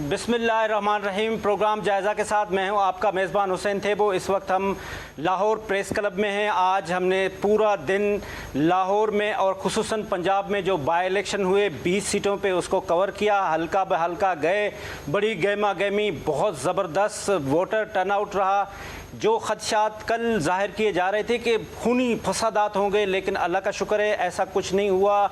बिस्मिल्लाहिर्रहमानिर्रहीम। प्रोग्राम जायज़ा के साथ मैं हूं आपका मेज़बान हुसैन थेबो। इस वक्त हम लाहौर प्रेस क्लब में हैं। आज हमने पूरा दिन लाहौर में और खुसूसन पंजाब में जो बाई इलेक्शन हुए 20 सीटों पे उसको कवर किया। हल्का ब हल्का गए, बड़ी गहमा गहमी, बहुत ज़बरदस्त वोटर टर्नआउट रहा। जो खदशात कल ज़ाहिर किए जा रहे थे कि खूनी फसादात होंगे, लेकिन अल्लाह का शुक्र है ऐसा कुछ नहीं हुआ।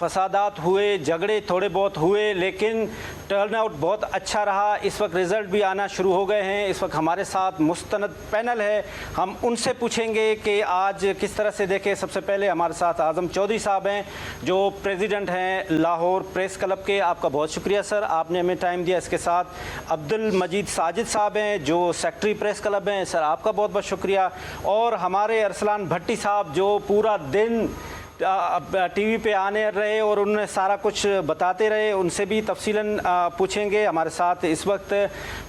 फसादात हुए, झगड़े थोड़े बहुत हुए, लेकिन टर्नआउट बहुत अच्छा रहा। इस वक्त रिज़ल्ट भी आना शुरू हो गए हैं। इस वक्त हमारे साथ मुस्तनद पैनल है, हम उनसे पूछेंगे कि आज किस तरह से देखें। सबसे पहले हमारे साथ आज़म चौधरी साहब हैं, जो प्रेसिडेंट हैं लाहौर प्रेस क्लब के। आपका बहुत शुक्रिया सर, आपने हमें टाइम दिया। इसके साथ अब्दुल मजीद साजिद साहब हैं, जो सेक्रेटरी प्रेस क्लब हैं। सर आपका बहुत बहुत शुक्रिया। और हमारे अरसलान भट्टी साहब, जो पूरा दिन टीवी पे आने रहे और उन्हें सारा कुछ बताते रहे, उनसे भी तफसीलन पूछेंगे। हमारे साथ इस वक्त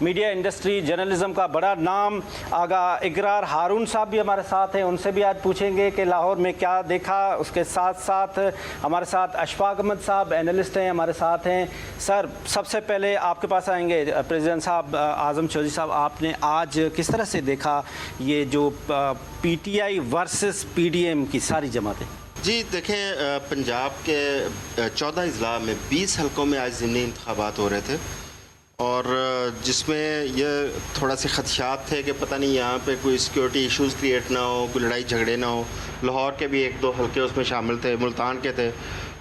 मीडिया इंडस्ट्री जर्नलिज़म का बड़ा नाम आगा इकरार हारून साहब भी हमारे साथ हैं, उनसे भी आज पूछेंगे कि लाहौर में क्या देखा। उसके साथ साथ हमारे साथ अशफाक अहमद साहब एनालिस्ट हैं, हमारे साथ हैं। सर सबसे पहले आपके पास आएंगे प्रेसिडेंट साहब। आज़म चौधरी साहब, आपने आज किस तरह से देखा ये जो PTI वर्सेस PDM की सारी जमातें? जी देखें, पंजाब के 14 अजला में 20 हलकों में आज ज़िमनी इंतखाबात हो रहे थे, और जिसमें ये थोड़ा से खदशात थे कि पता नहीं यहाँ पे कोई सिक्योरिटी इश्यूज़ क्रिएट ना हो, कोई लड़ाई झगड़े ना हो। लाहौर के भी 1-2 हलके उसमें शामिल थे, मुल्तान के थे,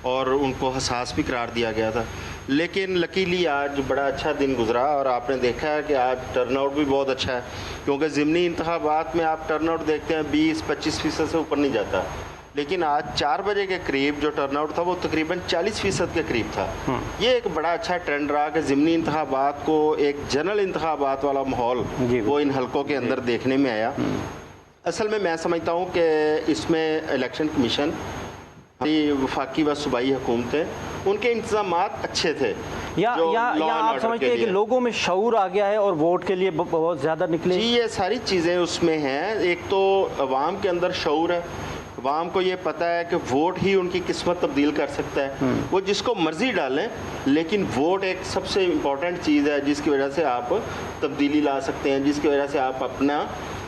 और उनको हसास भी करार दिया गया था। लेकिन लकीली आज बड़ा अच्छा दिन गुजरा, और आपने देखा है कि आज टर्नआउट भी बहुत अच्छा है, क्योंकि ज़िमनी इंतखाबात में आप टर्नआउट देखते हैं 20-25% से ऊपर नहीं जाता। लेकिन आज 4 बजे के करीब जो टर्नआउट था वो तकरीबन 40% के करीब था। ये एक बड़ा अच्छा ट्रेंड रहा कि ज़िमनी इंतखाबात को एक जनरल इंतखाबात वाला माहौल वो इन हलकों के अंदर देखने में आया। असल में मैं समझता हूँ कि इसमें इलेक्शन कमीशन, वफाकी व सूबाई हुकूमतें, उनके इंतजामात अच्छे थे। या आप समझते हैं कि लोगों में शऊर आ गया है और वोट के लिए बहुत ज़्यादा निकले? जी, ये सारी चीज़ें उसमें हैं। एक तो अवाम के अंदर शऊर है, अवाम को ये पता है कि वोट ही उनकी किस्मत तब्दील कर सकता है। वो जिसको मर्जी डालें, लेकिन वोट एक सबसे इम्पॉर्टेंट चीज़ है जिसकी वजह से आप तब्दीली ला सकते हैं, जिसकी वजह से आप अपना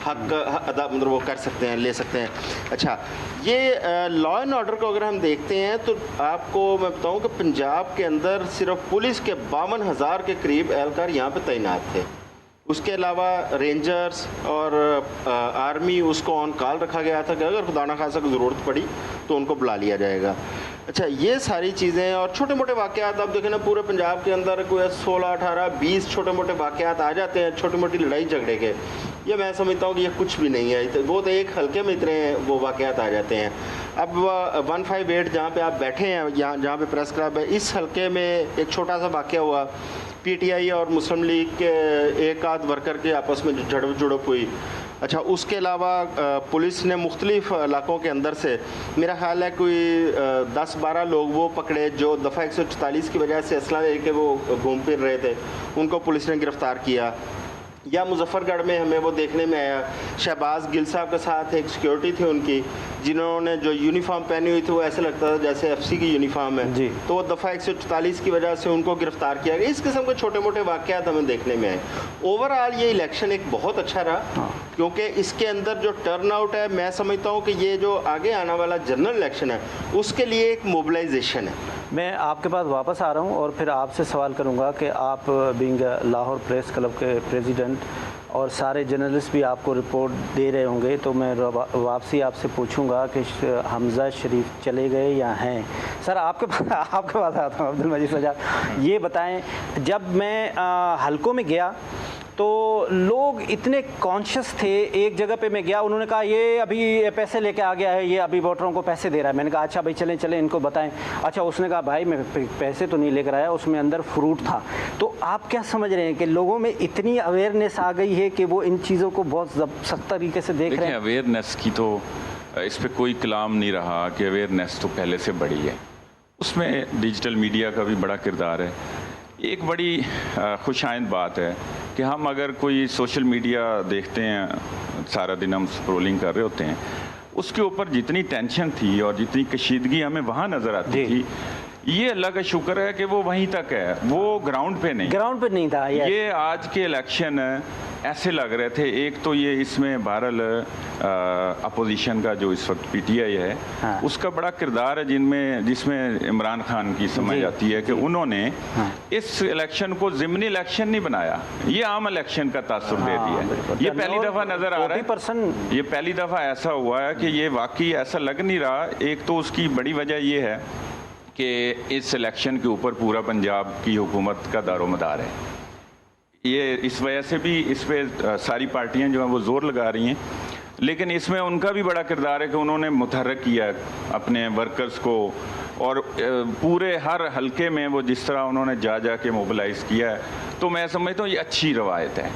हक अदा मतलब वो कर सकते हैं, ले सकते हैं। अच्छा, ये लॉ एंड ऑर्डर को अगर हम देखते हैं तो आपको मैं बताऊं कि पंजाब के अंदर सिर्फ पुलिस के 52,000 के करीब एहलकार यहाँ पे तैनात थे। उसके अलावा रेंजर्स और आर्मी उसको ऑन कॉल रखा गया था कि अगर खुदा न खासा को ज़रूरत पड़ी तो उनको बुला लिया जाएगा। अच्छा, ये सारी चीज़ें और छोटे मोटे वाक़यात आप देखें ना, पूरे पंजाब के अंदर कोई 16, 18, 20 छोटे मोटे वाक़यात आ जाते हैं, छोटी मोटी लड़ाई झगड़े के। ये मैं समझता हूँ कि ये कुछ भी नहीं है, वो तो एक हल्के में इतने वो वाक़यात आ जाते हैं। अब 158 जहाँ पे आप बैठे हैं, यहाँ जहाँ पे प्रेस क्लब है, इस हल्के में एक छोटा सा वाक़या हुआ। PTI और मुस्लिम लीग के एक आध वर्कर के आपस में झड़प जुड़प हुई। अच्छा, उसके अलावा पुलिस ने मुख्तलिफ इलाकों के अंदर से मेरा ख्याल है कोई 10-12 लोग वो पकड़े जो दफ़ा 144 की वजह से असला लेके वो घूम फिर रहे थे, उनको पुलिस ने गिरफ़्तार किया। या मुजफ्फरगढ़ में हमें वो देखने में आया, शहबाज गिल साहब के साथ एक सिक्योरिटी थी उनकी, जिन्होंने जो यूनिफॉर्म पहनी हुई थी वो ऐसे लगता था जैसे FC की यूनिफॉर्म है, तो वो दफ़ा 144 की वजह से उनको गिरफ़्तार किया गया। इस किस्म के छोटे मोटे वाक़यात हमें देखने में आए। ओवरऑल ये इलेक्शन एक बहुत अच्छा रहा, क्योंकि इसके अंदर जो टर्नआउट है, मैं समझता हूँ कि ये जो आगे आने वाला जनरल इलेक्शन है उसके लिए एक मोबिलाइजेशन है। मैं आपके पास वापस आ रहा हूँ और फिर आपसे सवाल करूँगा कि आप बीइंग लाहौर प्रेस क्लब के प्रेसिडेंट और सारे जर्नलिस्ट भी आपको रिपोर्ट दे रहे होंगे, तो मैं वापसी आपसे पूछूंगा कि हमज़ा शरीफ चले गए या हैं। सर आपके पास आता हूँ अब्दुल मजीद साहब, ये बताएं, जब मैं हलकों में गया तो लोग इतने कॉन्शियस थे। एक जगह पे मैं गया, उन्होंने कहा ये अभी पैसे लेके आ गया है, ये अभी वोटरों को पैसे दे रहा है। मैंने कहा अच्छा भाई चलें चलें इनको बताएं। अच्छा, उसने कहा भाई मैं पैसे तो नहीं लेकर आया, उसमें अंदर फ्रूट था। तो आप क्या समझ रहे हैं कि लोगों में इतनी अवेयरनेस आ गई है कि वो इन चीज़ों को बहुत सख्त तरीके से देख रहे हैं? अवेयरनेस की तो इस पर कोई कलाम नहीं रहा कि अवेयरनेस तो पहले से बड़ी है, उसमें डिजिटल मीडिया का भी बड़ा किरदार है। एक बड़ी खुशाइंद बात है कि हम अगर कोई सोशल मीडिया देखते हैं, सारा दिन हम स्क्रोलिंग कर रहे होते हैं, उसके ऊपर जितनी टेंशन थी और जितनी कशीदगी हमें वहाँ नज़र आती थी, ये अल्लाह का शुक्र है कि वो वहीं तक है, वो ग्राउंड पे नहीं। ग्राउंड पे नहीं था। ये आज के इलेक्शन ऐसे लग रहे थे, एक तो ये इसमें बहरहाल अपोजिशन का जो इस वक्त पीटीआई है, हाँ। उसका बड़ा किरदार है जिसमें इमरान खान की समझ आती है कि उन्होंने इस इलेक्शन को ज़िमनी इलेक्शन नहीं बनाया, ये आम इलेक्शन का तासुर दे दिया है। ये पहली दफ़ा नज़र आ रहा है, ये पहली दफ़ा ऐसा हुआ है कि ये वाकई ऐसा लग नहीं रहा। एक तो उसकी बड़ी वजह ये है कि इस इलेक्शन के ऊपर पूरा पंजाब की हुकूमत का दारोमदार है। ये इस वजह से भी इस पे सारी पार्टियां जो हैं वो ज़ोर लगा रही हैं, लेकिन इसमें उनका भी बड़ा किरदार है कि उन्होंने मुतहर्रिक किया अपने वर्कर्स को, और पूरे हर हलके में वो जिस तरह उन्होंने जा के मोबिलाइज़ किया है, तो मैं समझता हूँ ये अच्छी रवायत है।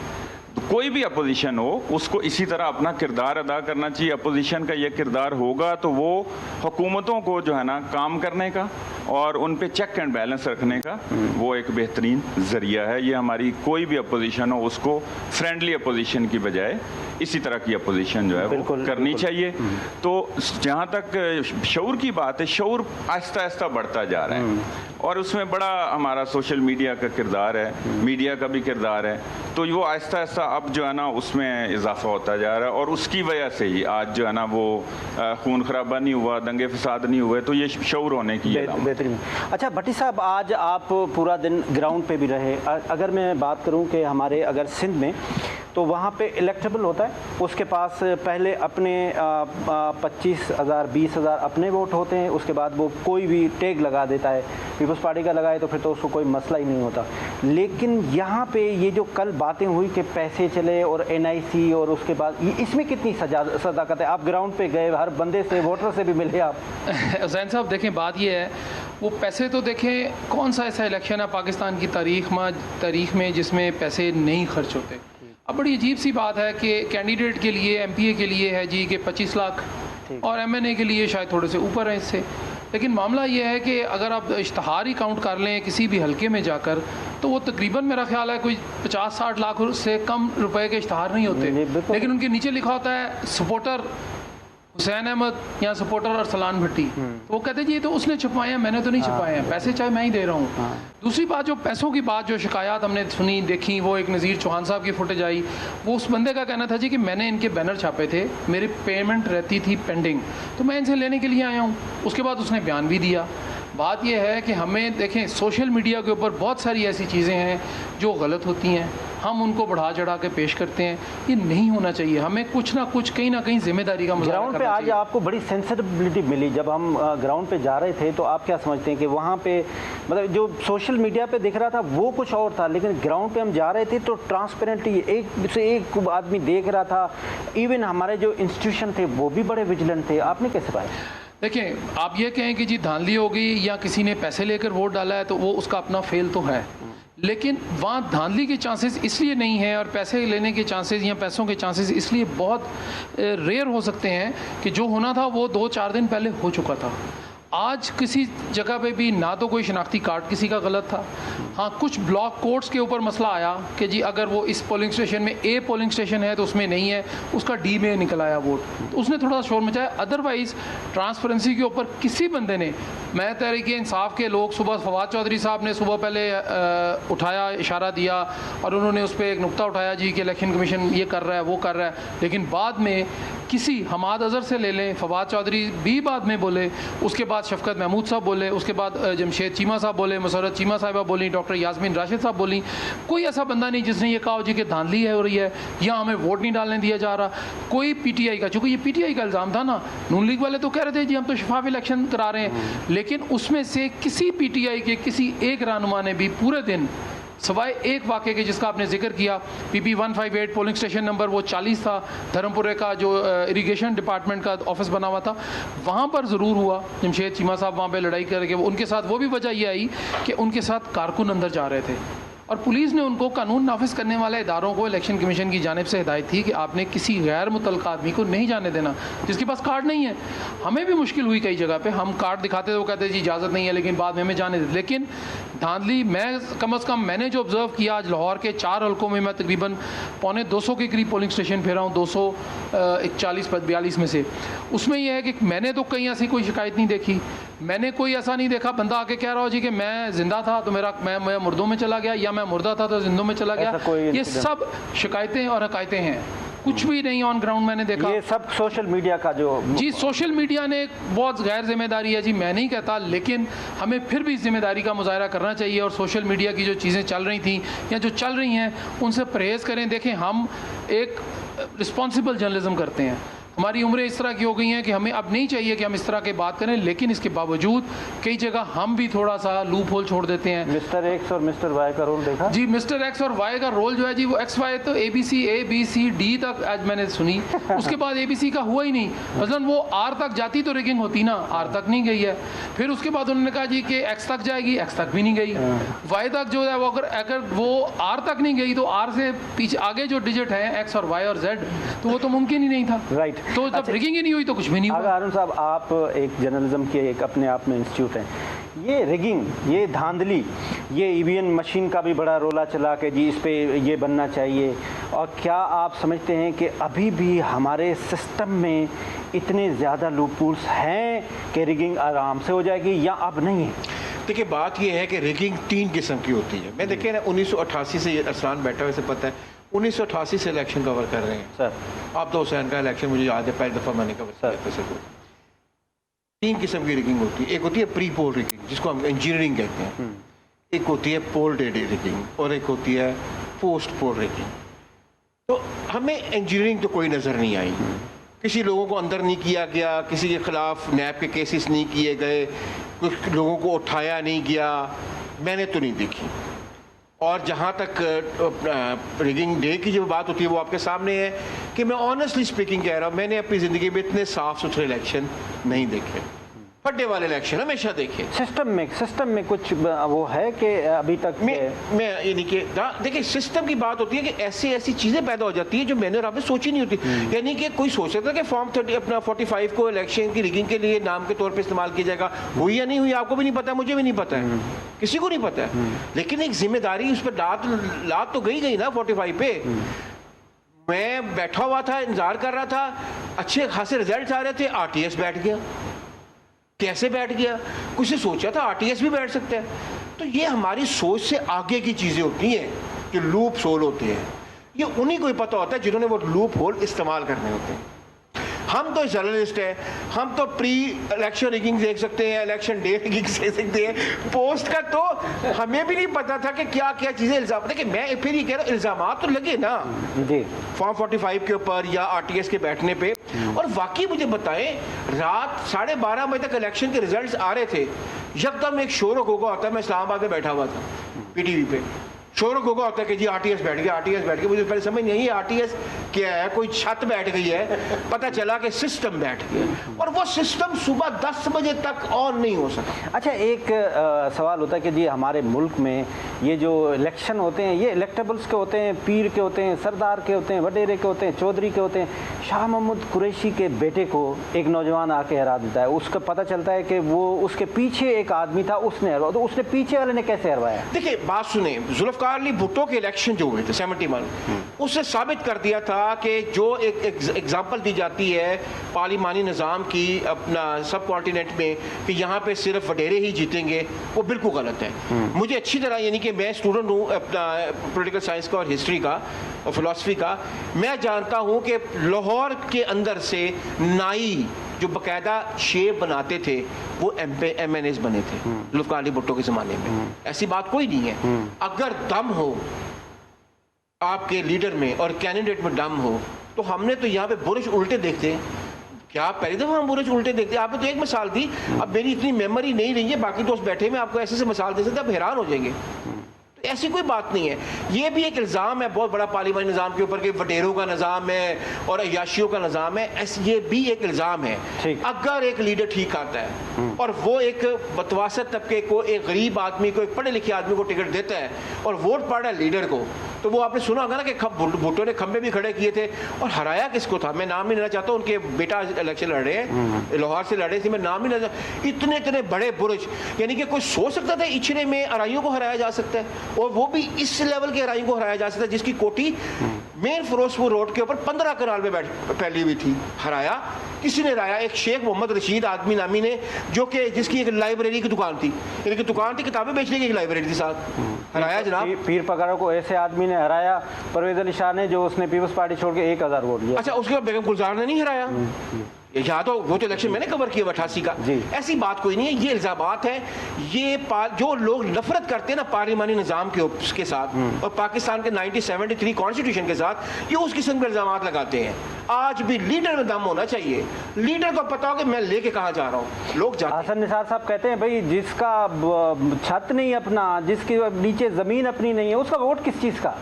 कोई भी अपोजिशन हो उसको इसी तरह अपना किरदार अदा करना चाहिए। अपोजिशन का ये किरदार होगा तो वो हुकूमतों को जो है ना काम करने का और उन पे चेक एंड बैलेंस रखने का वो एक बेहतरीन ज़रिया है। ये हमारी कोई भी अपोजिशन हो उसको फ्रेंडली अपोजिशन की बजाय इसी तरह की अपोजिशन जो है वो करनी चाहिए। तो जहाँ तक शऊर की बात है, शऊर आहिस्ता आहिस्ता बढ़ता जा रहा है और उसमें बड़ा हमारा सोशल मीडिया का किरदार है, मीडिया का भी किरदार है। तो वो आहिस्ता आहिस्ता अब जो है ना उसमें इजाफा होता जा रहा है और उसकी वजह से ही आज जो है ना वो खून खराबा नहीं हुआ, दंगे फसाद नहीं हुए। तो ये शऊर होने की बेहतरीन। अच्छा भट्टी साहब, आज आप पूरा दिन ग्राउंड पे भी रहे। अगर मैं बात करूं कि हमारे अगर सिंध में तो वहाँ पे इलेक्टेबल होता है, उसके पास पहले अपने 25,000 20,000 अपने वोट होते हैं, उसके बाद वो कोई भी टैग लगा देता है, पीपल्स पार्टी का लगाए तो फिर तो उसको कोई मसला ही नहीं होता। लेकिन यहाँ पे ये जो कल बातें हुई कि पैसे चले और NIC और उसके बाद इसमें कितनी सदाकत है? आप ग्राउंड पे गए, हर बंदे से वोटर से भी मिले आप। हुसैन साहब देखें, बात ये है वो पैसे तो देखें, कौन सा ऐसा इलेक्शन है पाकिस्तान की तारीख में जिसमें पैसे नहीं खर्च होते। अब बड़ी अजीब सी बात है कि कैंडिडेट के लिए MPA के लिए है जी कि 25 लाख और MNA के लिए शायद थोड़े से ऊपर है इससे। लेकिन मामला ये है कि अगर आप इश्तहार ही काउंट कर लें किसी भी हलके में जाकर तो वो तकरीबन मेरा ख्याल है कोई 50-60 लाख से कम रुपए के इश्तहार नहीं होते। लेकिन उनके नीचे लिखा होता है सपोर्टर हुसैन अहमद या सपोर्टर अरसलान भट्टी। तो वो कहते जी ये तो उसने छुपाए हैं, मैंने तो नहीं छुपाए हैं, पैसे चाहे मैं ही दे रहा हूँ। दूसरी बात, जो पैसों की बात, जो शिकायत हमने सुनी देखी, वो एक नज़ीर चौहान साहब की फुटेज आई, वो उस बंदे का कहना था जी कि मैंने इनके बैनर छापे थे, मेरी पेमेंट रहती थी पेंडिंग, तो मैं इनसे लेने के लिए आया हूँ। उसके बाद उसने बयान भी दिया। बात यह है कि हमें देखें, सोशल मीडिया के ऊपर बहुत सारी ऐसी चीज़ें हैं जो गलत होती हैं, हम उनको बढ़ा चढ़ा के पेश करते हैं, ये नहीं होना चाहिए। हमें कुछ ना कुछ कहीं ना कहीं जिम्मेदारी का मुजाहरा ग्राउंड पे आज आपको बड़ी सेंसिटिविटी मिली जब हम ग्राउंड पे जा रहे थे, तो आप क्या समझते हैं कि वहाँ पे मतलब जो सोशल मीडिया पे दिख रहा था वो कुछ और था, लेकिन ग्राउंड पे हम जा रहे थे तो ट्रांसपेरेंटली एक से एक आदमी देख रहा था, इवन हमारे जो इंस्टीट्यूशन थे वो भी बड़े विजिलेंट थे। आपने कैसे पाया? देखें, आप ये कहें कि जी धांधली हो गई या किसी ने पैसे लेकर वोट डाला है तो वो उसका अपना फेल तो है, लेकिन वहाँ धांधली के चांसेस इसलिए नहीं है और पैसे लेने के चांसेस या पैसों के चांसेस इसलिए बहुत रेयर हो सकते हैं कि जो होना था वो 2-4 दिन पहले हो चुका था। आज किसी जगह पे भी ना तो कोई शनाख्ती कार्ड किसी का गलत था, हाँ कुछ ब्लॉक कोड्स के ऊपर मसला आया कि जी अगर वो इस पोलिंग स्टेशन में A पोलिंग स्टेशन है तो उसमें नहीं है, उसका D में निकल आया वोट, तो उसने थोड़ा शोर मचाया। अदरवाइज़ ट्रांसपेरेंसी के ऊपर किसी बंदे ने, मैं तहरीक इंसाफ के लोग, सुबह फवाद चौधरी साहब ने सुबह पहले उठाया, इशारा दिया और उन्होंने उस पर एक नुक्ता उठाया जी कि इलेक्शन कमीशन ये कर रहा है वो कर रहा है, लेकिन बाद में किसी हमाद अजहर से ले लें, फवाद चौधरी भी बाद में बोले, उसके बाद शफकत महमूद साहब बोले, उसके बाद जमशेद चीमा साहब बोले, मसरत चीमा साहिबा बोली, डॉक्टर यास्मीन राशिद साहब बोली। कोई ऐसा बंदा नहीं जिसने ये कहा जी कि धांधली है हो रही है या हमें वोट नहीं डालने दिया जा रहा। कोई PTI का, चूँकि ये PTI का इल्ज़ाम था ना, नून लीग वाले तो कह रहे थे जी हम तो शफाफ इलेक्शन करा रहे हैं, लेकिन उसमें से किसी PTI के किसी एक रहनुमा ने भी पूरे दिन सवाए एक वाक़े के जिसका आपने जिक्र किया, PP 158 पोलिंग स्टेशन नंबर वो 40 था, धर्मपुरे का जो इरिगेशन डिपार्टमेंट का ऑफिस बना हुआ था, वहाँ पर ज़रूर हुआ। जमशेद चीमा साहब वहाँ पे लड़ाई करके उनके साथ, वो भी वजह यह आई कि उनके साथ कारकुन अंदर जा रहे थे और पुलिस ने उनको, कानून नाफिज करने वाले इदारों को इलेक्शन कमीशन की जानिब से हिदायत थी कि आपने किसी गैर मुतल्लका आदमी को नहीं जाने देना जिसके पास कार्ड नहीं है। हमें भी मुश्किल हुई कई जगह पे, हम कार्ड दिखाते थे, वो कहते जी इजाज़त नहीं है, लेकिन बाद में हमें जाने देते। लेकिन धांधली, मैं कम अज़ कम मैंने जो ऑब्ज़र्व किया आज लाहौर के 4 हल्कों में, मैं तकरीबन 250 के करीब पोलिंग स्टेशन फिरा हूँ, 241-42 में से, उसमें यह है कि मैंने तो कहीं ऐसी कोई शिकायत नहीं देखी, मैंने कोई ऐसा नहीं देखा बंदा आके कह रहा हो जी कि मैं जिंदा था तो मैं मुर्दों में चला गया, या मैं मुर्दा था तो जिंदों में चला गया। ऐसा कोई ये incident? सब शिकायतें और हकायतें हैं, कुछ भी नहीं ऑन ग्राउंड मैंने देखा। ये सब सोशल मीडिया का जो जी सोशल मीडिया ने एक बहुत गैर जिम्मेदारी है जी, मैं नहीं कहता, लेकिन हमें फिर भी जिम्मेदारी का मुजाहरा करना चाहिए और सोशल मीडिया की जो चीज़ें चल रही थी या जो चल रही हैं उनसे परहेज़ करें। देखें, हम एक रिस्पॉन्सिबल जर्नलिज्म करते हैं, हमारी उम्रें इस तरह की हो गई हैं कि हमें अब नहीं चाहिए कि हम इस तरह की बात करें, लेकिन इसके बावजूद कई जगह हम भी थोड़ा सा लूप होल छोड़ देते हैं। मिस्टर एक्स और मिस्टर वाई का रोल देखा जी मिस्टर एक्स और वाई का रोल जो है जी, वो एक्स वाई तो ABCD तक आज मैंने सुनी, उसके बाद ABC का हुआ ही नहीं। मसलन वो R तक जाती तो रिगिंग होती ना, R तक नहीं गई है। फिर उसके बाद उन्होंने कहा जी कि X तक जाएगी, X तक भी नहीं गई। Y तक जो है वो अगर वो R तक नहीं गई तो R से पीछे आगे जो डिजिट है X और Y और Z, तो वो तो मुमकिन ही नहीं था। राइट। तो जब रिगिंग ही नहीं हुई तो कुछ भी नहीं अगर हुआ। हारून साहब, आप एक जर्नलिज्म के एक अपने आप में इंस्टीट्यूट हैं, ये रिगिंग, ये धांधली, ये ईवीएम मशीन का भी बड़ा रोला चला कि जी इस पे ये बनना चाहिए, और क्या आप समझते हैं कि अभी भी हमारे सिस्टम में इतने ज़्यादा लूपहोल्स हैं कि रिगिंग आराम से हो जाएगी या अब नहीं है? देखिए, बात यह है कि रिगिंग 3 किस्म की होती है। मैं देखिए ना, 1988 से ये अरसलान बैठा हुआ से पता है, 1988 से इलेक्शन कवर कर रहे हैं सर। आप तो हुसैन का इलेक्शन मुझे याद है, पहली दफ़ा मैंने कवर किया था सर। 3 किस्म की रिगिंग होती है। एक होती है प्री पोल रिगिंग, जिसको हम इंजीनियरिंग कहते हैं, एक होती है पोल डे रिगिंग, और एक होती है पोस्ट पोल रिगिंग। तो हमें इंजीनियरिंग तो कोई नज़र नहीं आई, किसी लोगों को अंदर नहीं किया गया, किसी के खिलाफ नैब के केसेस नहीं किए गए, कुछ लोगों को उठाया नहीं गया, मैंने तो नहीं देखी। और जहाँ तक रिगिंग डे की जो बात होती है वो आपके सामने है कि मैं ऑनेस्टली स्पीकिंग कह रहा हूँ, मैंने अपनी ज़िंदगी में इतने साफ़ सुथरे इलेक्शन नहीं देखे, फटे वाले इलेक्शन हमेशा देखे। सिस्टम में कुछ वो है कि अभी तक मैं यानी कि देखिए, सिस्टम की बात होती है कि ऐसी चीज़ें पैदा हो जाती है जो मैंने और आपने सोची नहीं होती। यानी कि कोई सोच सकता है कि फॉर्म 30 अपना 45 को इलेक्शन की रिगिंग के लिए नाम के तौर पे इस्तेमाल किया जाएगा, हुई या नहीं हुई आपको भी नहीं पता, मुझे भी नहीं पता है, किसी को नहीं पता है। लेकिन एक जिम्मेदारी उस पर लाद तो गई ना 45 पे। मैं बैठा हुआ था, इंतजार कर रहा था, अच्छे खासे रिजल्ट आ रहे थे, RTS बैठ गया। कैसे बैठ गया? कुछ ने सोचा था RTS भी बैठ सकता है। तो ये हमारी सोच से आगे की चीज़ें होती हैं कि लूप होल होते हैं, ये उन्हीं को ही पता होता है जिन्होंने वो लूप होल इस्तेमाल करने होते हैं। हम तो जर्नलिस्ट हैं, हम तो प्री इलेक्शन रिगिंग देख सकते हैं, इलेक्शन डे रिगिंग देख सकते हैं, पोस्ट का तो हमें भी नहीं पता था कि क्या क्या चीज़ें इल्ज़ाम। देखिए, मैं फिर ये कह रहा हूँ, इल्ज़ाम तो लगे ना जी फॉर्म 45 के ऊपर या RTS के बैठने पे। और वाकई मुझे बताएं, रात 12:30 बजे तक इलेक्शन के रिजल्ट्स आ रहे थे, यकदम एक शोर होगा होता है। मैं इस्लामाबाद में बैठा हुआ था, PTV पे शोर होगा होता है कि जी RTS बैठ गया। मुझे पहले समझ नहीं है RTS क्या है, कोई छत बैठ गई है, पता चला कि सिस्टम बैठ गया, और वो सिस्टम सुबह 10 बजे तक ऑन नहीं हो सका। अच्छा, एक सवाल होता है कि जी हमारे मुल्क में ये जो इलेक्शन होते हैं, ये इलेक्टेबल्स के होते हैं, पीर के होते हैं, सरदार के होते हैं, वडेरे के होते हैं, चौधरी के होते हैं। शाह महमूद कुरैशी के बेटे को एक नौजवान आके हरा देता है, उसका पता चलता है कि वो उसके पीछे एक आदमी था, उसने हरवाया। तो उसने पीछे वाले ने कैसे हरवाया? देखिए, बात सुने, जुल्फ़िकार अली भुट्टो के इलेक्शन जो हुए थे 71, उसने साबित कर दिया था कि जो एक एग्जाम्पल दी जाती है पार्लिमानी निज़ाम की अपना सब कॉन्टिनेंट में कि यहाँ पे सिर्फ वडेरे ही जीतेंगे, वो बिल्कुल गलत है। मुझे अच्छी तरह, यानी कि मैं स्टूडेंट हूँ अपना पॉलिटिकल साइंस का और हिस्ट्री का और फिलॉसफी का, मैं जानता हूँ कि लाहौर के अंदर से नाई जो बाकायदा शेप बनाते थे वो MNAs बने थे जुल्फ़िकार अली भुट्टो के ज़माने में। ऐसी बात कोई नहीं है। अगर दम हो आपके लीडर में और कैंडिडेट में दम हो, तो हमने तो यहाँ पे बुरश उल्टे देखते हैं। क्या पहली दफ़ा हम बुरश उल्टे देखते हैं? आपने तो एक मिसाल दी, अब मेरी इतनी मेमोरी नहीं रही है, बाकी दोस्त बैठे में आपको ऐसे मिसाल दे सकते, आप हैरान हो जाएंगे। तो ऐसी कोई बात नहीं है। ये भी एक इल्ज़ाम है बहुत बड़ा पार्लिमानी निज़ाम के ऊपर कि वडेरों का निज़ाम है और अय्याशियों का निज़ाम है। ये भी एक इल्ज़ाम है। अगर एक लीडर ठीक आता है और वो एक बतवासत तबके को, एक गरीब आदमी को, एक पढ़े लिखे आदमी को टिकट देता है और वोट पड़ रहा है लीडर को, तो वो आपने सुना होगा ना कि भुट्टो ने खंबे भी खड़े किए थे। और हराया किसको था? मैं नाम नहीं लेना चाहता, उनके बेटा इलेक्शन लड़ रहे हैं, लाहौर से लड़े थे, मैं नाम नहीं लेना। इतने बड़े बुर्ज, यानी कि कोई सोच सकता था इचरे में अराइयों को हराया जा सकता है, और वो भी इस लेवल के अराइयों को हराया जा सकता है जिसकी कोठी मेन फिरोजपुर रोड के ऊपर 15 कनाल में फैली हुई थी। हराया किसी ने हराया? एक शेख मोहम्मद रशीद आदमी नामी ने, जो कि जिसकी एक लाइब्रेरी की दुकान थी, यानी कि दुकान थी, किताबें बेचने की एक लाइब्रेरी थी साथ, हराया जनाब। पीर पगारों को ऐसे आदमी ने हराया, परवेज अली शाह ने, जो उसने पीपल्स पार्टी छोड़ के 1000 वोट लिया। अच्छा, उसके बाद बेगम गुलजार ने नहीं हराया? यहाँ तो वो तो इलेक्शन मैंने कवर किया 88 का। ऐसी बात कोई नहीं है, ये इल्जामात है, ये जो लोग नफरत करते हैं ना पार्लिमानी निज़ाम के साथ और पाकिस्तान के 1973 कॉन्स्टिट्यूशन के साथ, ये उस किस्म के इल्जामात लगाते हैं। आज भी लीडर में दम होना चाहिए, लीडर को पता हो कि मैं लेके कहाँ जा रहा हूँ। लोग जाते हैं। हसन निसार साहब कहते हैं भाई जिसका छत नहीं अपना, जिसके नीचे ज़मीन अपनी नहीं है, उसका वोट किस चीज़ का?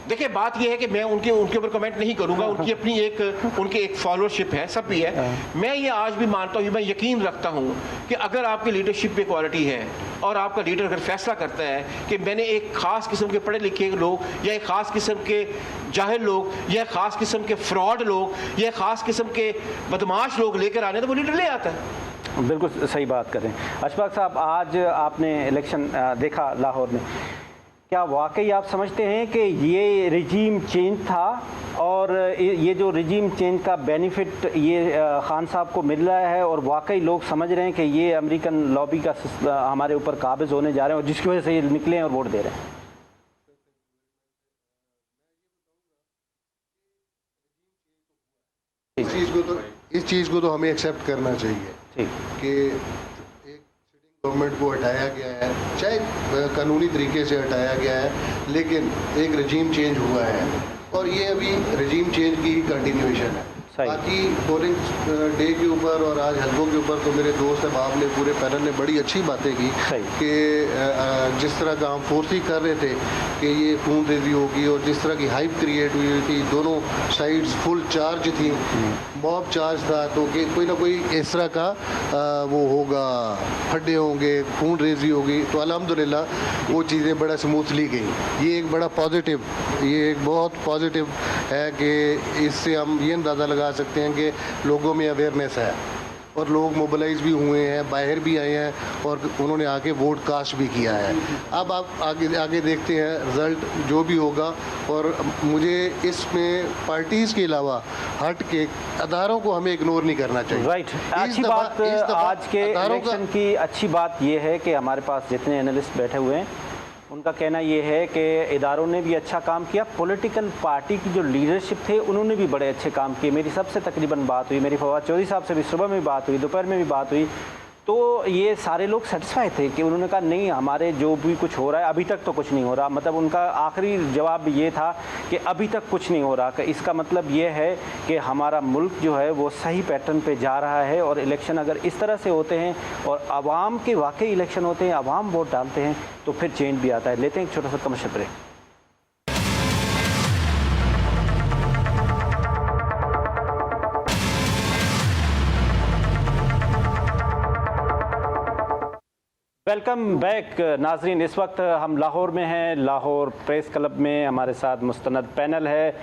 देखिए, बात यह है कि मैं उनके ऊपर कमेंट नहीं करूंगा, उनकी अपनी एक फॉलोअरशिप है, सब भी है। मैं ये आज भी मानता हूँ, मैं यकीन रखता हूँ कि अगर आपकी लीडरशिप पे क्वालिटी है और आपका लीडर अगर फैसला करता है कि मैंने एक खास किस्म के पढ़े लिखे लोग या एक खास किस्म के जाहिल लोग या खास किस्म के फ्रॉड लोग या खास किस्म के बदमाश लोग लेकर आने, तो वो लीडर ले आता है। बिल्कुल सही बात करें। अशफाक साहब, आज आपने इलेक्शन देखा लाहौर में, क्या वाकई आप समझते हैं कि ये रिजीम चेंज था और ये जो रिजीम चेंज का बेनिफिट ये खान साहब को मिल रहा है और वाकई लोग समझ रहे हैं कि ये अमेरिकन लॉबी का हमारे ऊपर काबिज होने जा रहे हैं और जिसकी वजह से ये निकले हैं और वोट दे रहे हैं? इस चीज़ को तो हमें एक्सेप्ट करना चाहिए कि गवर्नमेंट को हटाया गया है, चाहे कानूनी तरीके से हटाया गया है, लेकिन एक रजीम चेंज हुआ है और ये अभी रजीम चेंज की ही कंटिन्यूएशन है। बाकी पोलिंग डे के ऊपर और आज हल्कों के ऊपर तो मेरे दोस्त अहबाब ने, पूरे पैनल ने बड़ी अच्छी बातें की कि जिस तरह का हम फोर्सी कर रहे थे कि ये खून रेजी होगी और जिस तरह की हाइप क्रिएट हुई थी, दोनों साइड्स फुल चार्ज थी, मॉब चार्ज था, तो कि कोई ना कोई इस तरह का वो होगा, फड्डे होंगे, खून रेजी होगी, तो अल्हम्दुलिल्लाह वो चीज़ें बड़ा स्मूथली गई। ये एक बड़ा पॉजिटिव, ये एक बहुत पॉजिटिव है कि इससे हम ये अंदाज़ा लगा सकते हैं कि लोगों में अवेयरनेस है और लोग मोबिलाइज भी हुए हैं, बाहर भी आए हैं और उन्होंने आके वोट कास्ट भी किया है। अब आप आगे देखते हैं रिज़ल्ट जो भी होगा, और मुझे इसमें पार्टीज़ के अलावा हट के अदारों को हमें इग्नोर नहीं करना चाहिए। राइट। अच्छी बात आज के इलेक्शन की अच्छी बात यह है कि हमारे पास जितने एनालिस्ट बैठे हुए हैं उनका कहना ये है कि इदारों ने भी अच्छा काम किया, पॉलिटिकल पार्टी की जो लीडरशिप थे उन्होंने भी बड़े अच्छे काम किए। मेरी सबसे तकरीबन बात हुई, मेरी फवाद चौधरी साहब से भी सुबह में बात हुई, दोपहर में भी बात हुई, तो ये सारे लोग सेटिस्फाई थे कि उन्होंने कहा नहीं, हमारे जो भी कुछ हो रहा है अभी तक तो कुछ नहीं हो रहा। मतलब उनका आखिरी जवाब ये था कि अभी तक कुछ नहीं हो रहा, कि इसका मतलब ये है कि हमारा मुल्क जो है वो सही पैटर्न पे जा रहा है और इलेक्शन अगर इस तरह से होते हैं और आवाम के वाकई इलेक्शन होते हैं, आवाम वोट डालते हैं, तो फिर चेंज भी आता है। लेते हैं एक छोटा सा कमर्शियल ब्रेक। वेलकम बैक नाजरीन। इस वक्त हम लाहौर में हैं, लाहौर प्रेस क्लब में हमारे साथ मुस्तनद पैनल है।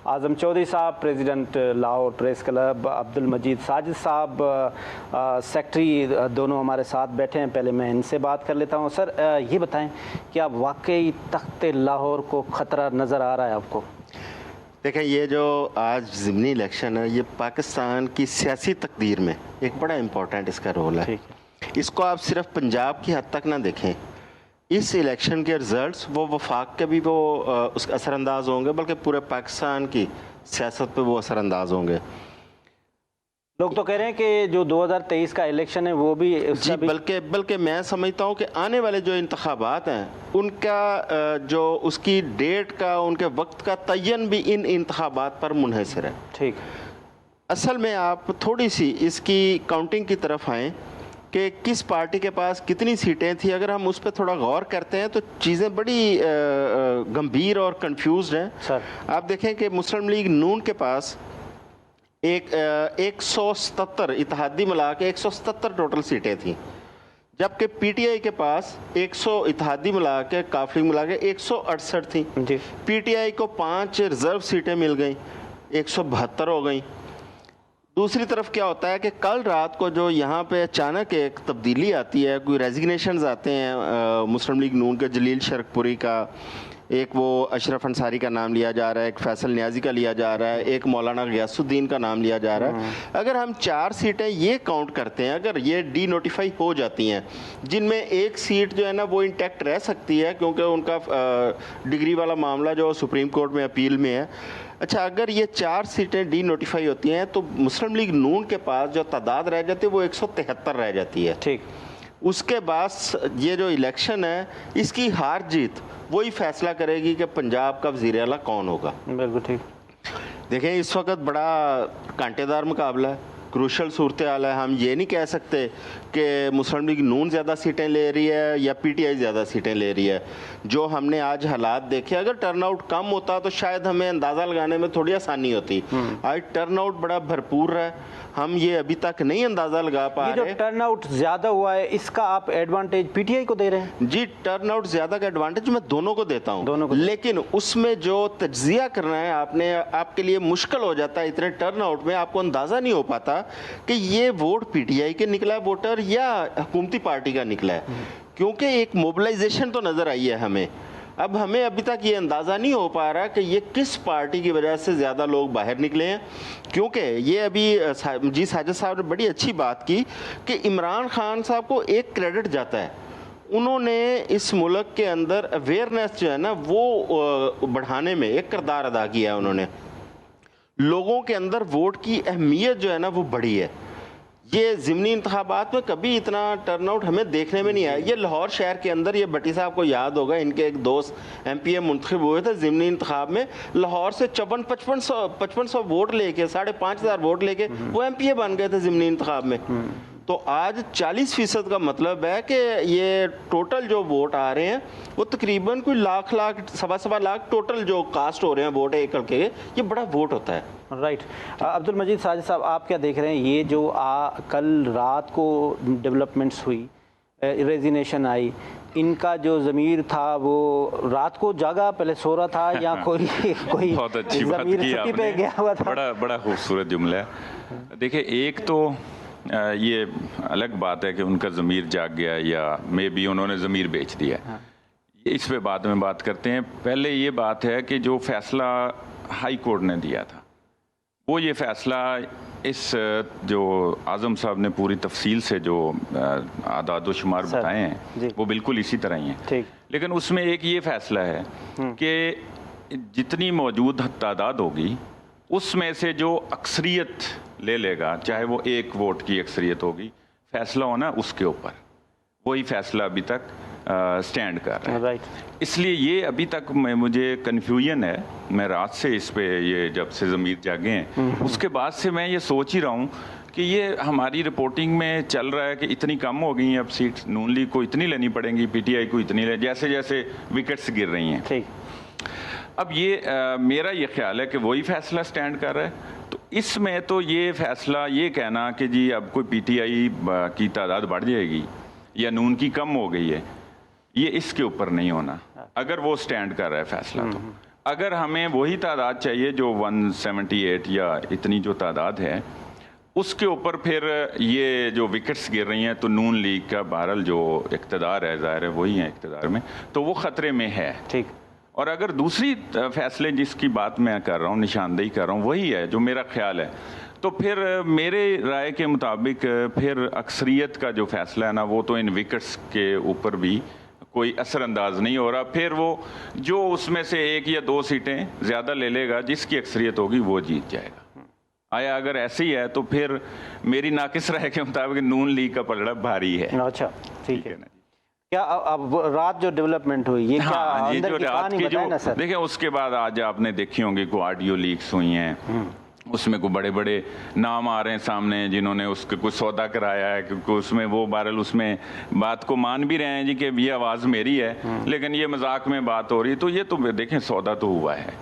आज़म चौधरी साहब president Lahore press club, Abdul Majeed Sajid साहब सेक्रेटरी, दोनों हमारे साथ बैठे हैं। पहले मैं इनसे बात कर लेता हूं। सर, ये बताएं क्या वाकई तख्ते लाहौर को ख़तरा नज़र आ रहा है आपको? देखें, ये जो आज ज़िमनी इलेक्शन है, ये पाकिस्तान की सियासी तकदीर में एक बड़ा इम्पोर्टेंट इसका रोल है। इसको आप सिर्फ पंजाब की हद तक ना देखें, इस इलेक्शन के रिजल्ट्स वो वफाक के भी वो उसका असरअंदाज होंगे, बल्कि पूरे पाकिस्तान की सियासत पे वो असरअंदाज होंगे। लोग तो कह रहे हैं कि जो 2023 का इलेक्शन है वो भी जी, बल्कि मैं समझता हूँ कि आने वाले जो इंतखाबात हैं उनका जो उसकी डेट का, उनके वक्त का तयन भी इन इंतखाबात पर मुनहसर है। ठीक। असल में आप थोड़ी सी इसकी काउंटिंग की तरफ आएँ कि किस पार्टी के पास कितनी सीटें थी। अगर हम उस पर थोड़ा गौर करते हैं तो चीज़ें बड़ी गंभीर और कंफ्यूज्ड हैं। सर, आप देखें कि मुस्लिम लीग नून के पास 177 इत्तेहादी मिला के 177 टोटल सीटें थी, जबकि पीटीआई के पास 100 इत्तेहादी मिला के, काफली मिला के 168 थी। पीटीआई को 5 रिजर्व सीटें मिल गई, 172 हो गई। दूसरी तरफ क्या होता है कि कल रात को जो यहाँ पे अचानक एक तब्दीली आती है, कोई रेजिग्नेशंस आते हैं मुस्लिम लीग नून के जलील शरकपुरी का, एक वो अशरफ अंसारी का नाम लिया जा रहा है, एक फैसल न्याजी का लिया जा रहा है, एक मौलाना गयासुद्दीन का नाम लिया जा रहा है। अगर हम 4 सीटें ये काउंट करते हैं, अगर ये डी नोटिफाई हो जाती हैं, जिनमें एक सीट जो है ना वो इंटैक्ट रह सकती है क्योंकि उनका डिग्री वाला मामला जो सुप्रीम कोर्ट में अपील में है। अच्छा, अगर ये 4 सीटें डी नोटिफाई होती हैं तो मुस्लिम लीग नून के पास जो तादाद रह जाती है वो 173 रह जाती है। ठीक, उसके बाद ये जो इलेक्शन है इसकी हार जीत वही फैसला करेगी कि पंजाब का वज़ीर आला कौन होगा। बिल्कुल ठीक। देखें, इस वक्त बड़ा कांटेदार मुकाबला है, क्रूशल सूरत हाल है। हम ये नहीं कह सकते कि मुस्लिम लीग नून ज़्यादा सीटें ले रही है या पीटीआई ज़्यादा सीटें ले रही है। जो हमने आज हालात देखे, अगर टर्नआउट कम होता तो शायद हमें अंदाज़ा लगाने में थोड़ी आसानी होती। आज टर्नआउट बड़ा भरपूर है, हम ये अभी तक नहीं अंदाज़ा लगा पा रहे। जो टर्नआउट ज़्यादा हुआ है इसका आप एडवांटेज पीटीआई को दे रहे हैं? जी, टर्नआउट ज़्यादा का एडवांटेज मैं दोनों को देता हूँ, दोनों को। लेकिन उसमें जो तज्जिया करना है आपने, आपके लिए मुश्किल हो जाता है। इतने टर्नआउट में आपको अंदाज़ा नहीं हो पाता कि ये वोट पीटीआई के निकला है वोटर या हुकूमती पार्टी का निकला है, क्योंकि एक मोबिलाइजेशन तो नज़र आई है हमें। अब हमें अभी तक ये अंदाज़ा नहीं हो पा रहा कि ये किस पार्टी की वजह से ज़्यादा लोग बाहर निकले हैं, क्योंकि ये अभी जी साजिद साहब ने बड़ी अच्छी बात की कि इमरान खान साहब को एक क्रेडिट जाता है, उन्होंने इस मुल्क के अंदर अवेयरनेस जो है ना वो बढ़ाने में एक किरदार अदा किया है। उन्होंने लोगों के अंदर वोट की अहमियत जो है ना वो बढ़ी है। ये ज़िमनी इंतखाबात में कभी इतना टर्नआउट हमें देखने में नहीं आया। ये लाहौर शहर के अंदर, ये भट्टी साहब को याद होगा, इनके एक दोस्त एमपीए मुंतखब हुए थे ज़िमनी इंतखाब में, लाहौर से 5500 वोट लेके, 5500 वोट लेके वो एमपीए बन गए थे ज़िमनी इंतखाब में। तो आज 40% का मतलब है कि ये टोटल जो वोट आ रहे हैं वो तकरीबन कोई लाख सवा लाख टोटल जो कास्ट हो रहे हैं वोट एक के, ये बड़ा वोट होता है। राइट। अब्दुल मजीद साजिद साहब, आप क्या देख रहे हैं? ये जो कल रात को डेवलपमेंट्स हुई, रेजिग्नेशन आई, इनका जो ज़मीर था वो रात को जागा, पहले सो रहा था या कोई बहुत अच्छी बात की आपने, गया हुआ था? बड़ा खूबसूरत जुमला है। देखिए, एक तो ये अलग बात है कि उनका ज़मीर जाग गया या मे बी उन्होंने ज़मीर बेच दिया। हाँ। इस पे बाद में बात करते हैं। पहले ये बात है कि जो फैसला हाई कोर्ट ने दिया था, वो ये फैसला इस जो आज़म साहब ने पूरी तफसील से जो आदाद व शुमार बताए हैं वो बिल्कुल इसी तरह ही हैं। लेकिन उसमें एक ये फैसला है कि जितनी मौजूद तादाद होगी उसमें से जो अक्सरियत ले लेगा, चाहे वो एक वोट की अक्सरियत होगी, फैसला होना उसके ऊपर, वही फैसला अभी तक स्टैंड कर रहा है। राइट। इसलिए ये अभी तक मुझे कन्फ्यूजन है। मैं रात से इस पे, ये जब से ज़मीर जागे हैं उसके बाद से मैं ये सोच ही रहा हूँ कि ये हमारी रिपोर्टिंग में चल रहा है कि इतनी कम हो गई हैं अब सीट्स, नून लीग को इतनी लेनी पड़ेंगी, पीटीआई को इतनी ले, जैसे जैसे विकेट्स गिर रही हैं। ठीक। अब ये मेरा ये ख्याल है कि वही फैसला स्टैंड कर रहा है। तो इसमें तो ये फैसला ये कहना कि जी अब कोई पीटीआई की तादाद बढ़ जाएगी या नून की कम हो गई है, ये इसके ऊपर नहीं होना अगर वो स्टैंड कर रहा है फैसला। तो अगर हमें वही तादाद चाहिए जो 178 या इतनी जो तादाद है, उसके ऊपर फिर ये जो विकेट्स गिर रही हैं तो नून लीग का बहरहाल जो इक़्तिदार है, ज़ाहिर है वही है इक़्तिदार में, तो वो ख़तरे में है। ठीक। और अगर दूसरी फैसले जिसकी बात मैं कर रहा हूँ, निशानदेही कर रहा हूँ, वही है जो मेरा ख्याल है, तो फिर मेरे राय के मुताबिक फिर अक्सरियत का जो फैसला है ना वो तो इन विकेट्स के ऊपर भी कोई असरअंदाज नहीं हो रहा। फिर वो जो उसमें से 1 या 2 सीटें ज़्यादा ले लेगा, जिसकी अक्सरियत होगी वो जीत जाएगा। आया अगर ऐसे ही है तो फिर मेरी नाकिस राय के मुताबिक नून लीग का पलड़ा भारी है। अच्छा, ठीक है ना। क्या अब रात जो डेवलपमेंट हुई, ये क्या अंदर की कहानी बताएं ना सर? देखिए, उसके बाद आज आपने देखी होंगी कोई ऑडियो लीक्स हुई हैं, उसमें कोई बड़े बड़े नाम आ रहे हैं सामने जिन्होंने उसके कुछ सौदा कराया है, क्योंकि उसमें वो बहरहाल उसमें बात को मान भी रहे हैं जी कि ये आवाज़ मेरी है, लेकिन ये मजाक में बात हो रही है। तो ये तो देखें सौदा तो हुआ है।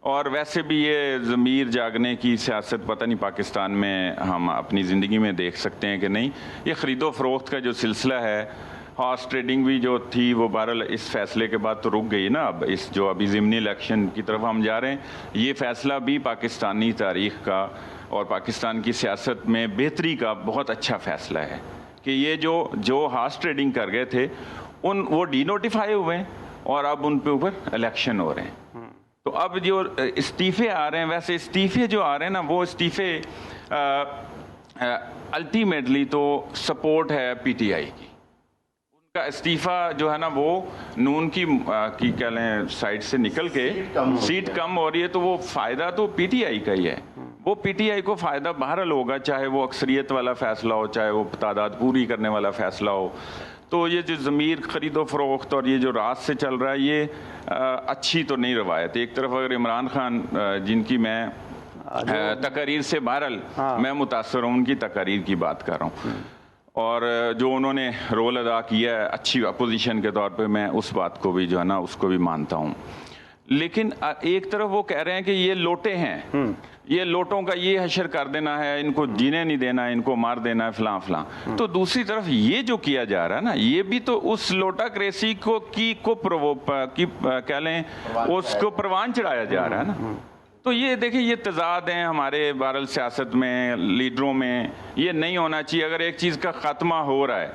और वैसे भी ये ज़मीर जागने की सियासत पता नहीं पाकिस्तान में हम अपनी ज़िंदगी में देख सकते हैं कि नहीं। ये ख़रीदो फ़रोख्त का जो सिलसिला है, हॉर्स ट्रेडिंग भी जो थी वो बहरहाल इस फैसले के बाद तो रुक गई ना। अब इस जो अभी ज़िमनी इलेक्शन की तरफ हम जा रहे हैं, ये फ़ैसला भी पाकिस्तानी तारीख़ का और पाकिस्तान की सियासत में बेहतरी का बहुत अच्छा फ़ैसला है कि ये जो हार्स ट्रेडिंग कर गए थे वो डीनोटिफाई हुए हैं और अब उन पे ऊपर इलेक्शन हो रहे हैं। तो अब जो इस्तीफ़े आ रहे हैं, वैसे इस्तीफ़े जो आ रहे हैं ना, वो इस्तीफ़े अल्टीमेटली तो सपोर्ट है पीटीआई की। उनका इस्तीफ़ा जो है ना वो नून की कह लें साइड से निकल के सीट कम हो रही है, तो वो फ़ायदा तो पीटीआई का ही है। वो पीटीआई को फ़ायदा बहरहाल होगा, चाहे वो अक्सरियत वाला फ़ैसला हो, चाहे वो तादाद पूरी करने वाला फ़ैसला हो। तो ये जो ज़मीर ख़रीदो फ़रोख्त और ये जो रात से चल रहा है, ये अच्छी तो नहीं रवायत। एक तरफ अगर इमरान खान जिनकी मैं तकारीर से बहरहाल मैं मुतासर हूँ, उनकी तकारीर की बात कर रहा हूँ, और जो उन्होंने रोल अदा किया है अच्छी अपोजिशन के तौर पे, मैं उस बात को भी जो है ना उसको भी मानता हूँ। लेकिन एक तरफ वो कह रहे हैं कि ये लोटे हैं, ये लोटों का ये हशर कर देना है, इनको जीने नहीं देना है, इनको मार देना है, फलां फलां। तो दूसरी तरफ ये जो किया जा रहा है ना, ये भी तो उस लोटाक्रेसी को कह लें उसको परवान चढ़ाया जा रहा है ना। तो ये देखिए, ये तजाद हैं हमारे बहरहाल सियासत में, लीडरों में। ये नहीं होना चाहिए। अगर एक चीज़ का ख़त्मा हो रहा है,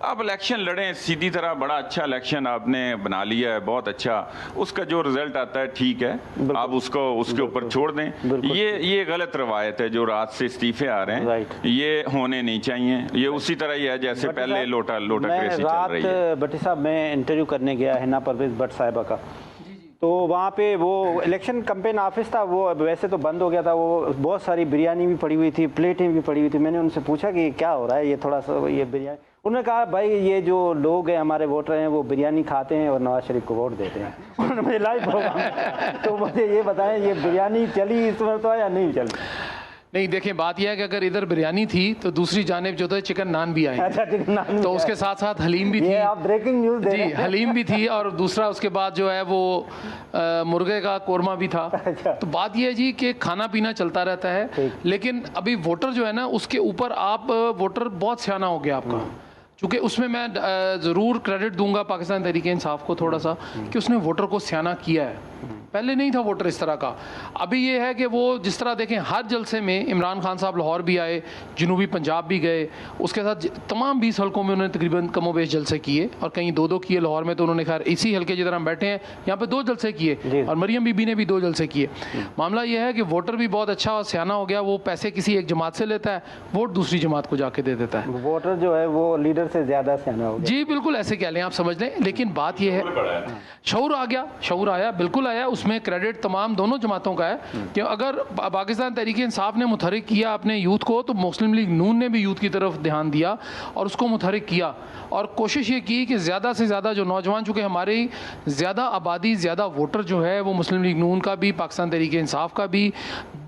आप इलेक्शन लड़ें सीधी तरह, बड़ा अच्छा इलेक्शन आपने बना लिया है, बहुत अच्छा, उसका जो रिजल्ट आता है ठीक है, आप उसको उसके ऊपर छोड़ दें। ये गलत रवायत है जो रात से इस्तीफे आ रहे हैं, ये होने नहीं चाहिए। ये उसी तरह ही है जैसे पहले लोटा क्रेसी चल रही है। भट्टी साहब, मैं इंटरव्यू करने गया है ना परवेज़ भट्ट साहिबा का, तो वहाँ पे वो इलेक्शन कैंपेन ऑफिस था, वो वैसे तो बंद हो गया था। वो बहुत सारी बिरयानी भी पड़ी हुई थी, प्लेटें भी पड़ी हुई थी। मैंने उनसे पूछा कि क्या हो रहा है, ये थोड़ा सा ये बिरयानी। उन्होंने कहा भाई ये जो लोग हैं हमारे वोटर हैं वो बिरयानी खाते हैं और नवाज शरीफ को वोट देते हैं। उन्होंने मुझे लाइव प्रोग्राम तो मुझे ये बताएं, ये बिरयानी चली इस वक्त तो या नहीं चली? नहीं, देखें बात यह है कि अगर इधर बिरयानी थी तो दूसरी जानिब जो था चिकन नान भी आए। अच्छा, चिकन नान तो उसके साथ साथ हलीम भी थी। आप ब्रेकिंग न्यूज़ दे रहे हैं। हलीम भी थी, और दूसरा उसके बाद जो है वो मुर्गे का कोरमा भी था। अच्छा। तो बात यह है जी कि खाना पीना चलता रहता है, लेकिन अभी वोटर जो है ना उसके ऊपर आप वोटर बहुत सियाना हो गया आपका। चूँकि उसमें मैं ज़रूर क्रेडिट दूंगा पाकिस्तान तहरीक इंसाफ को थोड़ा सा, कि उसने वोटर को सियाना किया है। पहले नहीं था वोटर इस तरह का। अभी ये है कि वो जिस तरह देखें हर जलसे में इमरान खान साहब लाहौर भी आए, जनूबी पंजाब भी गए, उसके साथ तमाम 20 हलकों में उन्होंने तकरीबन कमोबेश जलसे किए, और कहीं 2-2 किए। लाहौर में तो उन्होंने खैर इसी हल्के जिधर हम बैठे हैं यहाँ पे 2 जलसे किए, और मरियम बीबी ने भी 2 जलसे किए। मामला ये है कि वोटर भी बहुत अच्छा और सियाना हो गया। वो पैसे किसी एक जमात से लेता है, वोट दूसरी जमात को जाके दे देता है। वोटर जो है वो लीडर से ज़्यादा सियाना हो गया। जी बिल्कुल, ऐसे कह लें आप, समझ लें। लेकिन बात यह है, शऊर आ गया, शऊर आया, बिल्कुल आया। उसमें क्रेडिट तमाम दोनों जमातों का है कि अगर पाकिस्तान तहरीक इंसाफ ने मुतहरिक किया अपने यूथ को, तो मुस्लिम लीग नून ने भी यूथ की तरफ ध्यान दिया और उसको मुतहरिक किया, और कोशिश ये की कि ज़्यादा से ज़्यादा जो नौजवान, चूँकि हमारी ज़्यादा आबादी, ज़्यादा वोटर जो है वो मुस्लिम लीग नून का भी, पाकिस्तान तहरीक इंसाफ का भी,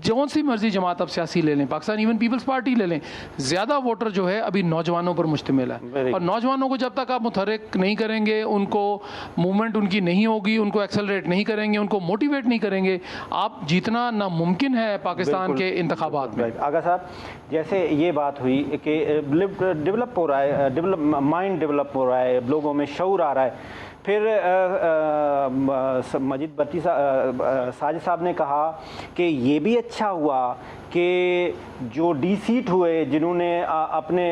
जौन सी मर्जी जमात अब सियासी ले लें, पाकिस्तान इवन पीपल्स पार्टी ले लें, ज़्यादा वोटर जो है अभी नौजवानों पर मुश्तमिल है। और नौजवानों को जब तक आप मुतहरिक नहीं करेंगे, उनको मूवमेंट उनकी नहीं होगी, उनको एक्सेलरेट नहीं करेंगे, उनको मोटिवेट नहीं करेंगे, आप जीतना नामुमकिन है पाकिस्तान के इंतखाबात में। आगा साहब, जैसे ये बात हुई कि डेवलप हो रहा है, माइंड डेवलप हो रहा है, लोगों में शऊर आ रहा है, फिर मजीद भट्टी साजिद साहब ने कहा कि ये भी अच्छा हुआ कि जो डीसीट हुए जिन्होंने अपने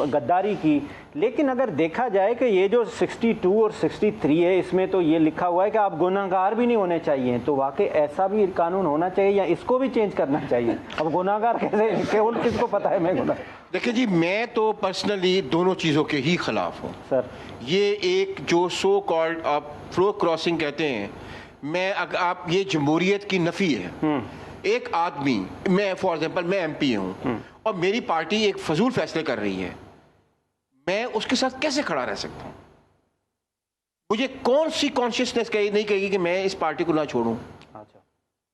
गद्दारी की। लेकिन अगर देखा जाए कि ये जो 62 और 63 है, इसमें तो ये लिखा हुआ है कि आप गुनाहगार भी नहीं होने चाहिए। तो वाकई ऐसा भी कानून होना चाहिए या इसको भी चेंज करना चाहिए? अब गुनाहगार कैसे, केवल किसको पता है मैं गुनाह? देखिए जी, मैं तो पर्सनली दोनों चीज़ों के ही खिलाफ हूँ सर। ये एक जो सो कॉल्ड आप फ्लो क्रॉसिंग कहते हैं, आप ये जमहूरियत की नफ़ी है। एक आदमी, मैं फॉर एग्जांपल मैं एमपी हूँ और मेरी पार्टी एक फजूल फैसले कर रही है, मैं उसके साथ कैसे खड़ा रह सकता हूँ? मुझे कौन सी कॉन्शियसनेस नहीं कहेगी कि मैं इस पार्टी को ना छोड़ूं?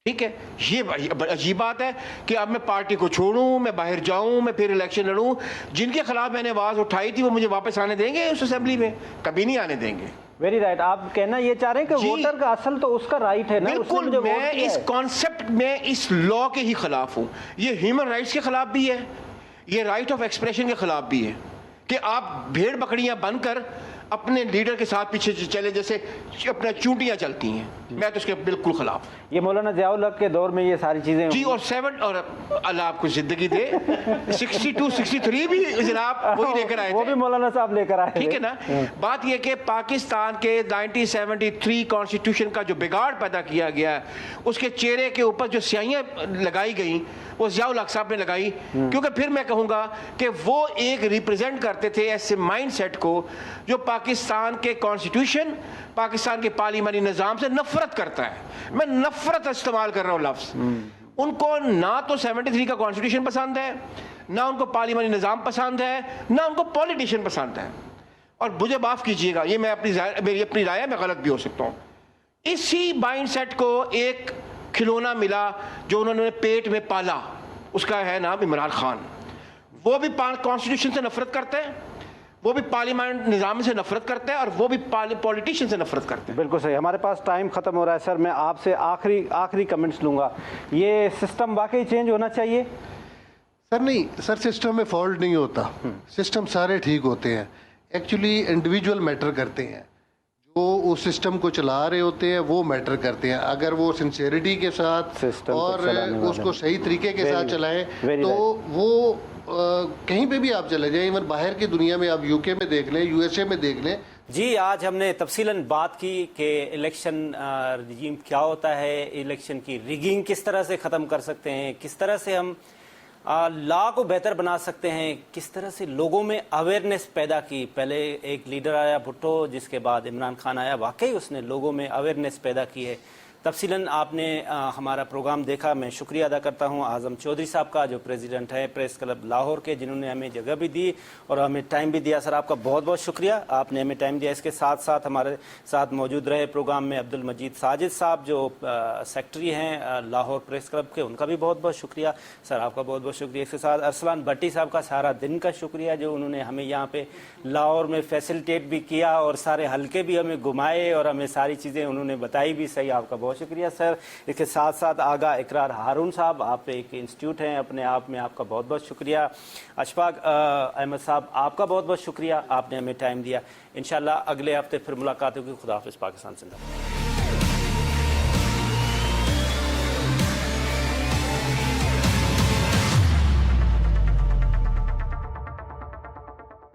ठीक है, ये अजीब बात है कि अब मैं पार्टी को छोड़ूं, मैं बाहर जाऊं, मैं फिर इलेक्शन लड़ूं। जिनके खिलाफ मैंने आवाज उठाई थी वो मुझे वापस आने देंगे उस असेंबली में? कभी नहीं आने देंगे। Very right. आप कहना ये चाह रहे हैं कि वोटर का असल तो उसका राइट है ना? बिल्कुल, मैं इस कॉन्सेप्ट में, इस लॉ के ही खिलाफ हूं। ये ह्यूमन राइट्स के खिलाफ भी है, ये राइट ऑफ एक्सप्रेशन के खिलाफ भी है कि आप भेड़ बकरियां बनकर अपने लीडर के साथ पीछे चले जैसे अपना चूंटियां चलती हैं, मैं तो इसके बिल्कुल खिलाफ। ये मौलाना ज़ियाउल हक के दौर में ये सारी चीज़ें जी, और 7 और अल्लाह आपको जिंदगी दे 62 63 भी जनाब वही लेकर आए वो थे, भी मौलाना साहब लेकर आए, ठीक है ना। बात यह कि पाकिस्तान के 1973 कॉन्स्टिट्यूशन का जो बिगाड़ पैदा किया गया है, उसके चेहरे के ऊपर जो स्याहियां लगाई गई वो ज़ियाउल हक साहब ने लगाई, क्योंकि फिर मैं कहूँगा कि वो एक रिप्रेजेंट करते थे ऐसे माइंडसेट को जो पाकिस्तान के कॉन्स्टिट्यूशन, पाकिस्तान के पार्लिमानी निज़ाम से नफरत करता है। मैं नफरत इस्तेमाल कर रहा हूँ लफ्ज़। उनको ना तो 73 का कॉन्स्टिट्यूशन पसंद है, ना उनको पार्लिमानी निज़ाम पसंद है, ना उनको पॉलिटिशियन पसंद है। और मुझे माफ़ कीजिएगा, ये मेरी अपनी राय है, मैं गलत भी हो सकता हूँ। इसी माइंडसेट को एक खिलौना मिला जो उन्होंने पेट में पाला, उसका है नाम इमरान खान। वो भी कॉन्स्टिट्यूशन से नफरत करते हैं, वो भी पार्लियामेंट निज़ाम से नफरत करते हैं, और वो भी पॉलिटिशियन से नफरत करते हैं। बिल्कुल सही। हमारे पास टाइम ख़त्म हो रहा है सर, मैं आपसे आखिरी कमेंट्स लूँगा। ये सिस्टम वाकई चेंज होना चाहिए? सर नहीं सर, सिस्टम में फॉल्ट नहीं होता, सिस्टम सारे ठीक होते हैं। एक्चुअली इंडिविजुअल मैटर करते हैं, जो उस सिस्टम को चला रहे होते हैं वो मैटर करते हैं। अगर वो सिंसेरिटी के साथ और उसको सही तरीके के साथ चलाएं तो वो कहीं पे भी आप चले जाएं, इवन बाहर की दुनिया में आप यूके में देख लें, यूएसए में देख लें। जी, आज हमने तफसीलन बात की कि इलेक्शन रजीम क्या होता है, इलेक्शन की रिगिंग किस तरह से ख़त्म कर सकते हैं, किस तरह से हम लॉ को बेहतर बना सकते हैं, किस तरह से लोगों में अवेयरनेस पैदा की। पहले एक लीडर आया भुट्टो, जिसके बाद इमरान खान आया, वाकई उसने लोगों में अवेयरनेस पैदा की है। तफसीलन आपने हमारा प्रोग्राम देखा। मैं शुक्रिया अदा करता हूं आज़म चौधरी साहब का, जो प्रेसिडेंट है प्रेस क्लब लाहौर के, जिन्होंने हमें जगह भी दी और हमें टाइम भी दिया। सर, आपका बहुत बहुत शुक्रिया, आपने हमें टाइम दिया। इसके साथ साथ हमारे साथ मौजूद रहे प्रोग्राम में अब्दुल मजीद साजिद साहब, जो सेक्रेटरी हैं लाहौर प्रेस क्लब के, उनका भी बहुत बहुत शुक्रिया। सर, आपका बहुत बहुत शुक्रिया। इसके साथ अरसलान भट्टी साहब का सारा दिन का शुक्रिया, जो उन्होंने हमें यहाँ पे लाहौर में फैसिलिटेट भी किया और सारे हल्के भी हमें घुमाए और हमें सारी चीज़ें उन्होंने बताई भी। सही, आपका बहुत शुक्रिया सर। इसके साथ साथ आगा इकरार हारून साहब, आप एक इंस्टीट्यूट हैं अपने आप में, आपका बहुत बहुत शुक्रिया। अशफाक अहमद साहब, आपका बहुत बहुत शुक्रिया, आपने हमें टाइम दिया। इंशाल्लाह अगले हफ्ते फिर मुलाकात होगी। खुदा हाफिज़। पाकिस्तान जिंदाबाद।